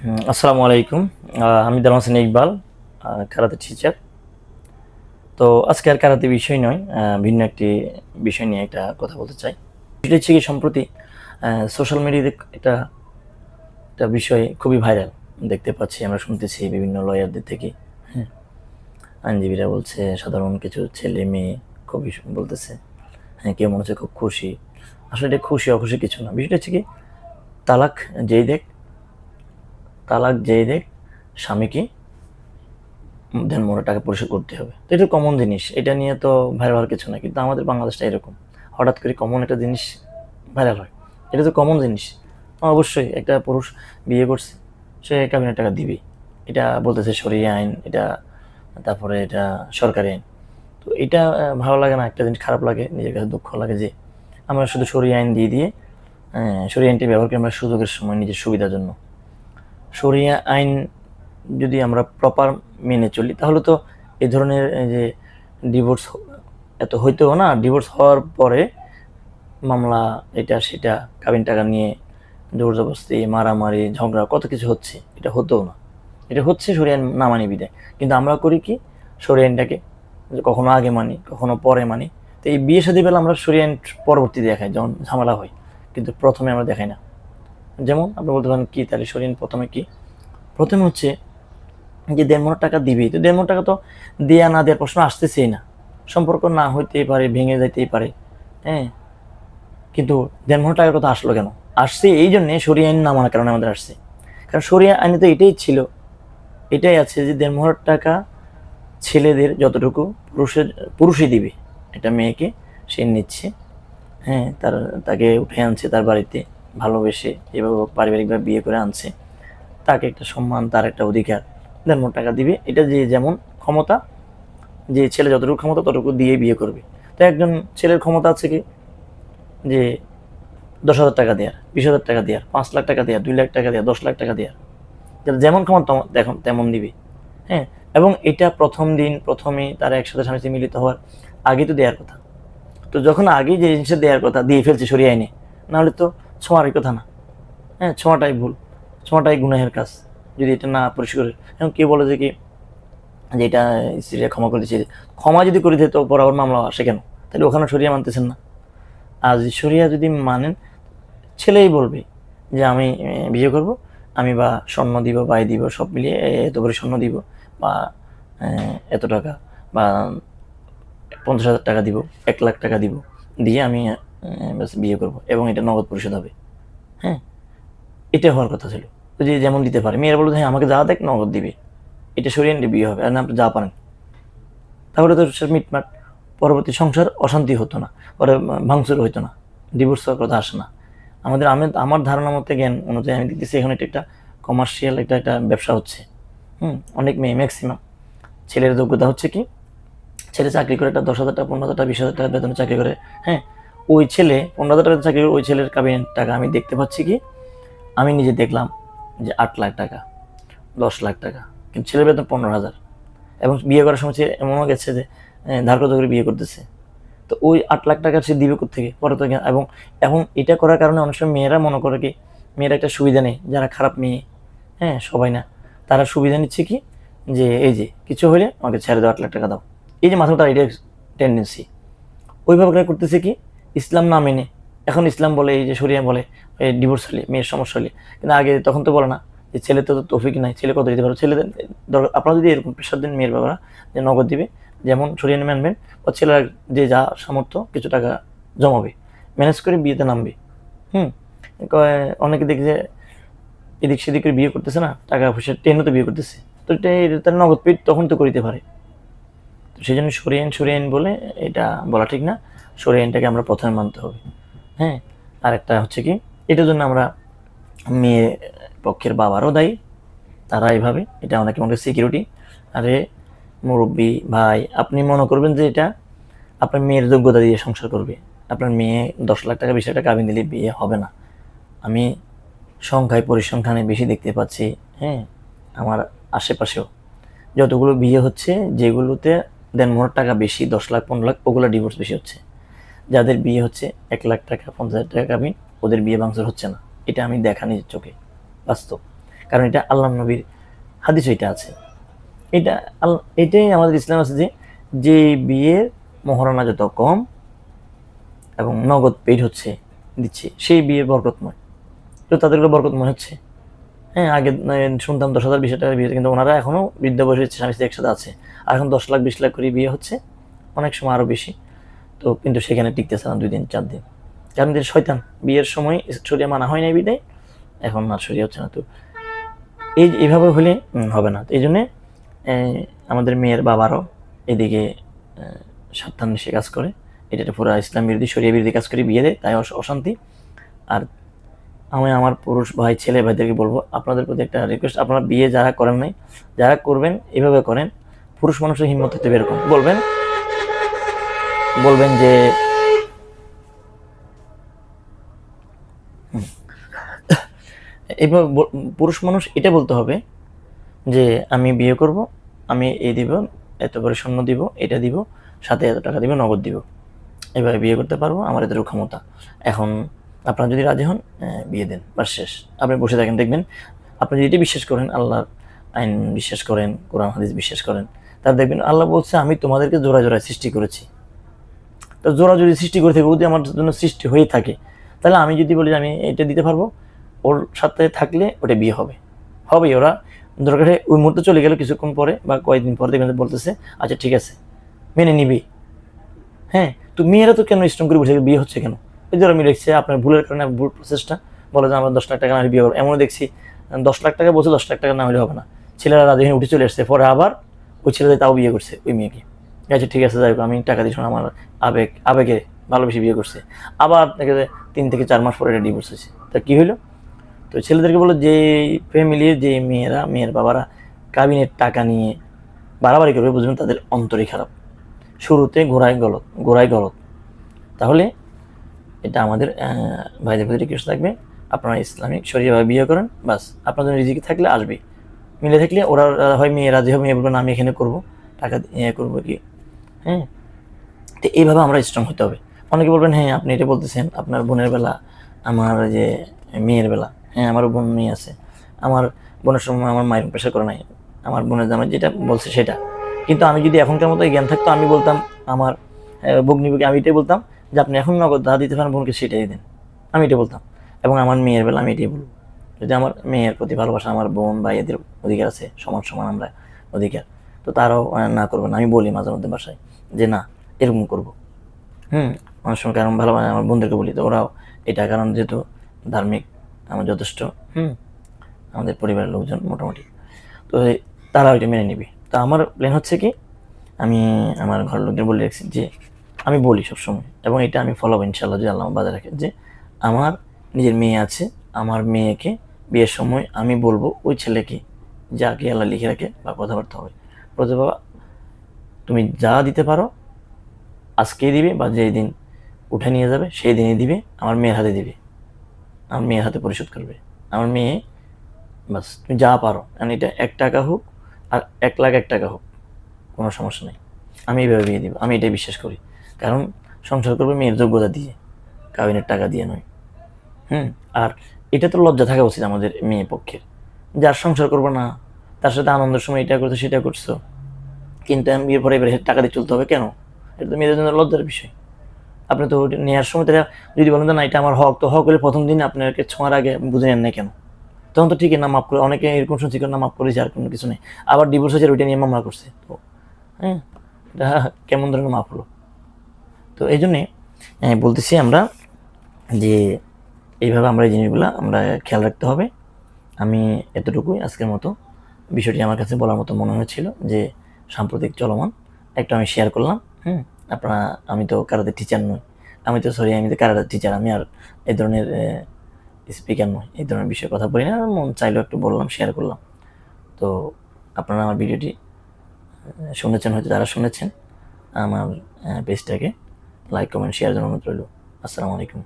আসসালামু আলাইকুম। আমি দারুল হোসেন ইকবাল, কারাতে টিচার। তো আজকে আর কারাতে বিষয় নয়, ভিন্ন একটি বিষয় নিয়ে একটা কথা বলতে চাই। সেটা হচ্ছে কি, সম্প্রতি সোশ্যাল মিডিয়াতে একটা একটা বিষয় খুবই ভাইরাল দেখতে পাচ্ছি, আমরা শুনতেছি বিভিন্ন লয়ারদের থেকে। হ্যাঁ, আইনজীবীরা বলছে, সাধারণ কিছু ছেলে মেয়ে খুবই বলতেছে, হ্যাঁ, কেউ মনে হচ্ছে খুব খুশি। আসলে এটা খুশি অখুশি কিছু না, বিষয়টা হচ্ছে কি, তালাক যেই দেখ তালাক যেই দেখ স্বামীকে দেন মনে টাকা পরিশোধ করতে হবে। তো এটা কমন জিনিস, এটা নিয়ে তো ভাইরাল হওয়ার কিছু না। কিন্তু আমাদের বাংলাদেশটা এরকম, হঠাৎ করে কমন একটা জিনিস ভাইরাল হয়। এটা তো কমন জিনিস। অবশ্যই একটা পুরুষ বিয়ে করছে, সে কাবিনের টাকা দিবেই। এটা বলতেছে শরিয়া আইন, এটা তারপরে এটা সরকারি আইন। তো এটা ভালো লাগে না, একটা জিনিস খারাপ লাগে, নিজের কাছে দুঃখ লাগে যে আমরা শুধু শরিয়া আইন দিয়ে দিয়ে শরিয়া আইনটি ব্যবহার করি আমরা সুযোগের সময় নিজের সুবিধার জন্য। শরিয়া আইন যদি আমরা প্রপার মেনে চলি তাহলে তো এই ধরনের যে ডিভোর্স এত হইতেও না। ডিভোর্স হওয়ার পরে মামলা, এটা সেটা, কাবিন টাকা নিয়ে জোর জবরদস্তি, মারামারি, ঝগড়া, কত কিছু হচ্ছে। এটা হতেও না, এটা হচ্ছে শরিয়া আইন না মানি বিদায়। কিন্তু আমরা করি কি, শরিয়া আইনটাকে কখনো আগে মানি, কখনো পরে মানি। তো এই বিয়ে শাদী বেলা আমরা শরিয়া আইন পরবর্তী দেখাই যখন ঝামেলা হয়, কিন্তু প্রথমে আমরা দেখাই না। যেমন আপনি বলতে পারেন কি, তাহলে শরিয়া আইন প্রথমে কি, প্রথমে হচ্ছে যে 1.5 টাকা দিবেই। তো 1.5 টাকা তো দেয়া না দেওয়ার প্রশ্ন আসতেছেই না। সম্পর্ক না হইতেই পারে, ভেঙে যাইতেই পারে, হ্যাঁ। কিন্তু 1.5 টাকার কথা আসলো কেন? আসছে এই জন্যে শরিয়া আইন না মানার কারণে আমাদের আসছে। কারণ শরিয়া আইনে তো এটাই ছিল, এটাই আছে যে 1.5 টাকা ছেলেদের যতটুকু পুরুষই দিবে, এটা মেয়েকে সে নিচ্ছে, হ্যাঁ, তাকে উঠে আনছে তার বাড়িতে, ভালোবেসে এভাবে পারিবারিকভাবে বিয়ে করে আনছে, তাকে একটা সম্মান, তার একটা অধিকার, 1.5 টাকা দিবে। এটা যে যেমন ক্ষমতা, যে ছেলে যতটুকু ক্ষমতা ততটুকু দিয়ে বিয়ে করবে। তো একজন ছেলের ক্ষমতা আছে কি, যে 10,000 টাকা দেওয়ার, 20,000 টাকা দেওয়ার, 5 লাখ টাকা দেওয়ার, 2 লাখ টাকা দেওয়ার, 10 লাখ টাকা দেওয়ার, যার যেমন ক্ষমতা দেখুন তেমন দিবে, হ্যাঁ। এবং এটা প্রথম দিন প্রথমেই তারা একসাথে স্বামী স্ত্রী মিলিত হওয়ার আগে তো দেওয়ার কথা। তো যখন আগেই যে জিনিসটা দেওয়ার কথা দিয়ে ফেলছে সরিয়ে আইনে, নাহলে তো ছোঁয়ারই কথা না, হ্যাঁ, ছোঁয়াটাই ভুল, ছোঁয়াটাই গুনাহের কাজ যদি এটা না পরিষ্কার। এবং কেউ বলে যে কি, যে এটা স্ত্রীরা ক্ষমা করে দিচ্ছে, ক্ষমা যদি করে দিতে তো বরাবর মামলা আসে কেন? তাহলে ওখানে সরিয়া মানতেছেন না। আর সরিয়া যদি মানেন, ছেলেই বলবে যে আমি বিয়ে করব, আমি বা স্বর্ণ দিব, বাই দিব, সব মিলিয়ে এত করে স্বর্ণ দিব, বা এত টাকা, বা 50,000 টাকা দিব, 1 লাখ টাকা দিব, দিয়ে আমি বিয়ে করব এবং এটা নগদ পরিশোধ হবে, হ্যাঁ। এটা হওয়ার কথা ছিল। তো যে যেমন দিতে পারে, মেয়েরা বলতো হ্যাঁ আমাকে যা দেখ নগদ দিবে, এটা সরিয়ে নিলে বিয়ে হবে, আর না আপনি যা পারেন। তাহলে তো সে মিটমাট, পরবর্তী সংসার অশান্তি হতো না, পরে ভাঙচুর হইতো না, ডিভোর্স হওয়ার কথা আসে না। আমার ধারণা মতে, জ্ঞান অনুযায়ী আমি দেখতেছি এখন এটা একটা কমার্শিয়াল, একটা ব্যবসা হচ্ছে। অনেক মেয়ে, ম্যাক্সিমাম ছেলের যোগ্যতা হচ্ছে কি, ছেলে চাকরি করে, একটা 10,000 টাকা, 15,000 টাকা, 20,000 টাকা বেতনে চাকরি করে, হ্যাঁ। ওই ছেলে 15,000 টাকা চাকরি করে, ওই ছেলের কাবিনের টাকা আমি দেখতে পাচ্ছি কি, আমি নিজে দেখলাম যে 8 লাখ টাকা, 10 লাখ টাকা, কিন্তু ছেলের বেতন 15,000। এবং বিয়ে করার সময় সে এমনও গেছে যে ধার করতে করে বিয়ে করতেছে। তো ওই 8 লাখ টাকা সে দিবে কোত্থেকে পরে তো। এবং এখন এটা করার কারণে অনেক সময় মেয়েরা মনে করে কি, মেয়েরা একটা সুবিধা নেই, যারা খারাপ মেয়ে, হ্যাঁ, সবাই না, তারা সুবিধা নিচ্ছে কি, যে এই যে কিছু হলে আমাকে ছেড়ে দাও, 8 লাখ টাকা দাও। এই যে মাথাটা, এটা টেন্ডেন্সি ওইভাবে করতেছে কি, ইসলাম না মেনে। এখন ইসলাম বলে, এই যে শরিয়া বলে ডিভোর্স হলে মেয়ের সমস্যা হলে, কিন্তু আগে তখন তো বলে না যে ছেলে তো তৌফিক নাই, ছেলে কত দিতে পারো, ছেলেদের আপনারা যদি এরকম প্রেশার দেন মেয়ের বাবারা যে নগদ দিবে, যেমন শরিয়া মানবেন, বা ছেলেরা যে যা সামর্থ্য কিছু টাকা জমাবে, ম্যানেজ করে বিয়েতে নামবে। হুম অনেকে দেখি যে এদিক সেদিক করে বিয়ে করতেছে না, টাকা পয়সা টেনও তো বিয়ে করতেছে। তো এটা নগদ পেট তখন তো করিতে পারে। তো সেই জন্য সরিয়ে আইন বলে এটা বলা ঠিক না। সরিয়ে আইনটাকে আমরা প্রথমে মানতে হবে, হ্যাঁ। আর একটা হচ্ছে কি, এটার জন্য আমরা মেয়ে পক্ষের বাবারও দায়ী, তারা এইভাবে, এটা অনেকে মনে সিকিউরিটি। আরে মুরব্বী ভাই, আপনি মনে করবেন যে এটা আপনার মেয়ের যোগ্যতা দিয়ে সংসার করবে, আপনার মেয়ে 10 লাখ টাকা 20 লাখ টাকা কাবিন দিলে বিয়ে হবে না। আমি সংখ্যায় পরিসংখ্যানে বেশি দেখতে পাচ্ছি, হ্যাঁ, আমার আশেপাশেও যতগুলো বিয়ে হচ্ছে, যেগুলোতে 1.5 টাকা বেশি, 10 লাখ 15 লাখ, ওগুলো ডিভোর্স বেশি হচ্ছে। যাদের বিয়ে হচ্ছে 1 লাখ টাকা 50,000 টাকা কাবিন, ওদের বিয়ে ভাঙচুর হচ্ছে না। এটা আমি দেখা নিজের চোখে, বাস্তব। কারণ এটা আল্লাহ নবীর হাদিস এটা আছে। এটাই আমাদের ইসলাম আছে যে বিয়ের মহারণা যত কম এবং নগদ পেইড দিচ্ছে সেই বিয়ে বরকতময়। তো তাদেরগুলো বরকতময় হচ্ছে। হ্যাঁ, আগে শুনতাম 10,000 20,000 বিয়ে, কিন্তু ওনারা এখনো বৃদ্ধ বয়সে স্বামী স্ত্রী একসাথে আছে। আর এখন 10 লাখ 20 লাখ করে বিয়ে হচ্ছে, অনেক সময় আরো বেশি। তো কিন্তু সেখানে টিকতেছে না 2 দিন 4 দিন, কারণ শয়তান বিয়ের সময় শরিয়া মানা হয় নাই বিদায় এখন আর শরিয়া হচ্ছে না। তো এইভাবে হলে হবে না। তো এই জন্যে আমাদের মেয়ের বাবারও এদিকে সাবধান সে কাজ করে, এটা পুরো ইসলাম বিরোধী শরিয়া বিরোধী কাজ করে বিয়ে দেয়, তাই অশান্তি। আর আমি আমার পুরুষ ভাই ছেলে ভাইদেরকে বলবো, আপনাদের প্রতি একটা রিকোয়েস্ট, আপনারা বিয়ে যারা করেন নাই, যারা করবেন এভাবে করেন। পুরুষ মানুষের হিম্মত হতে এরকম বলবেন যে এইভাবে পুরুষ মানুষ এটা বলতে হবে যে আমি বিয়ে করব, আমি এই দিব, এত করে স্বর্ণ দিব, এটা দিব, সাথে এত টাকা দিব, নগদ দিব, এভাবে বিয়ে করতে পারবো, আমার এদের ক্ষমতা। এখন আপনারা যদি রাজি হন বিয়ে দেন, বাস শেষ। আপনি বসে থাকেন, দেখবেন আপনি যদি বিশ্বাস করেন, আল্লাহর আইন বিশ্বাস করেন, কোরআন হাদিস বিশ্বাস করেন, তাহলে দেখবেন আল্লাহ বলছে আমি তোমাদেরকে জোড়ায় জোড়ায় সৃষ্টি করেছি। তো জোড়া যদি সৃষ্টি করে থাকে, যদি আমার জন্য সৃষ্টি হয়ে থাকে, তাহলে আমি যদি বলি আমি এটা দিতে পারবো, ওর সাথে থাকলে ওটা বিয়ে হবে। ওরা দরকার ওই মুহূর্তে চলে গেল, কিছুক্ষণ পরে বা কয়েকদিন পরে দেখবেন বলতেছে আচ্ছা ঠিক আছে মেনে নিবি। হ্যাঁ, তো মেয়েরা তো কেন স্ট্রং করে বসে বিয়ে হচ্ছে কেন? ওই ধরো আমি দেখছি আপনার ভুলের কারণে ভুল প্রসেসটা বলে যে আমরা 10 লাখ টাকা না বিয়ে করবো, এমনও দেখছি 10 লাখ টাকা বলছে, 10 লাখ টাকা না হলে হবে না, ছেলেরা রাজি হয়ে উঠে চলে আসছে, পরে আবার ওই ছেলেদের তাও বিয়ে করছে ওই মেয়েকে। আচ্ছা ঠিক আছে, যাই হোক আমি টাকা দিই, আমার আবেগে ভালোবেসে বিয়ে করছে, আবার 3 থেকে 4 মাস পরে এটা ডিভোর্স হয়েছে। তা কি হইলো? তো ছেলেদেরকে বলো যে ফ্যামিলির যে মেয়ের বাবারা কাবিনের টাকা নিয়ে বাড়াবাড়ি করবে, বুঝবেন তাদের অন্তরই খারাপ। শুরুতে গোড়ায় গলত। তাহলে এটা আমাদের ভাইদের প্রতি রিকোয়েস্ট থাকবে, আপনারা ইসলামিক শরীয়ভাবে বিয়ে করেন, বাস আপনার জন্য রিজিক থাকলে আসবে, মিলে থাকলে ওরা হয় মেয়ে রাজি হবে, মেয়ে বলবে না আমি এখানে করবো, টাকা করবো কি। হ্যাঁ, তো এইভাবে আমরা স্ট্রং হতে হবে। অনেকে বলবেন হ্যাঁ আপনি এটা বলতেছেন আপনার বোনের বেলা, আমার যে মেয়ের বেলা, হ্যাঁ আমারও বোন মেয়ে আছে, আমার বোনের সময় আমার মায়ের প্রেশার করে নাই, আমার বোনের জামাই যেটা বলছে সেটা। কিন্তু আমি যদি এখনকার মতো জ্ঞান থাকতো, আমি বলতাম আমার ভগ্নিকে, আমি এটাই বলতাম যে আপনি এখন নগদ যা দিতে পারেন বোনকে সেটাই দেন, আমি এটা বলতাম। এবং আমার মেয়ের বেলা আমি এটাই বলবো, যদি আমার মেয়ের প্রতি ভালোবাসা, আমার বোন ভাই এদের অধিকার আছে, সমান সমান আমরা অধিকার, তো তারাও না করবেন। আমি বলি মাঝে মধ্যে বাসায় যে না এরকম করবো। অনেক সময় কারণ ভালো আমার বন্ধুদেরকে বলি, তো ওরাও এটা, কারণ যেহেতু ধার্মিক আমার যথেষ্ট, আমাদের পরিবারের লোকজন মোটামুটি, তো তারা ওইটা মেনে নিবি। তো আমার প্ল্যান হচ্ছে কি, আমি আমার ঘরের লোকদের বলে রাখছি যে আমি বলি সবসময়, এবং এটা আমি ফলো করবো ইনশাল্লাহ যদি আল্লাহ বাজার রাখে, যে আমার নিজের মেয়ে আছে, আমার মেয়েকে বিয়ের সময় আমি বলবো ওই ছেলেকে যাকে আল্লাহ লিখে রাখে বা কথাবার্তা হবে, বলতে বাবা তুমি যা দিতে পারো আজকেই দিবে, বা যেই দিন উঠে নিয়ে যাবে সেই দিনই দিবে, আমার মেয়ের হাতে দিবে, আমার মেয়ের হাতে পরিশোধ করবে। আমার মেয়ে বাস তুমি যা পারো, এটা 1 টাকা হোক আর 1,00,000 টাকা হোক, কোনো সমস্যা নেই, আমি এইভাবে বিয়ে দিব। আমি এটাই বিশ্বাস করি, কারণ সংসার করবে মেয়ের যোগ্যতা দিয়ে, কাবিনের টাকা দিয়ে নয়। আর এটা তো লজ্জা থাকা উচিত আমাদের মেয়ে পক্ষের, যার সংসার করবো না তার সাথে আনন্দের সময় এটা করছো সেটা করছো, কিন্তু আমি বিয়ের পরে এবারে টাকা দিয়ে চলতে হবে কেন? এটা তো মেয়েদের জন্য লজ্জার বিষয়। আপনি তো নেওয়ার সময় তারা যদি বলেন না এটা আমার হক, তো হক হলে প্রথম দিন আপনাকে ছোঁয়ার আগে বুঝে নেন না কেন? তখন তো ঠিকই না মাফ করে, অনেকে এরকম শুনছি না মাফ করেছে আর কোনো কিছু নেই, আবার ডিভোর্স হয়েছে ওইটা নিয়ে মামলা করছে। তো এটা কেমন ধরনের মাফ হলো? তো এই জন্যে বলতেছি আমরা যে এইভাবে আমরা এই জিনিসগুলো আমরা খেয়াল রাখতে হবে। আমি এতটুকুই আজকের মতো, বিষয়টি আমার কাছে বলার মতো মনে হয়েছিল যে সাম্প্রতিক চলমান একটু আমি শেয়ার করলাম। আপনারা, আমি তো কারাতে টিচার নই, আমি তো কারাতে টিচার, আমি আর এই ধরনের স্পিকার নয়, এই ধরনের বিষয়ে কথা বলি না, মন চাইলেও একটু বললাম, শেয়ার করলাম। তো আপনারা আমার ভিডিওটি শুনেছেন, হয়তো যারা শুনেছেন আমার পেজটাকে লাইক কমেন্ট শেয়ার জন্য অনুরোধ রইল। আসসালামু আলাইকুম।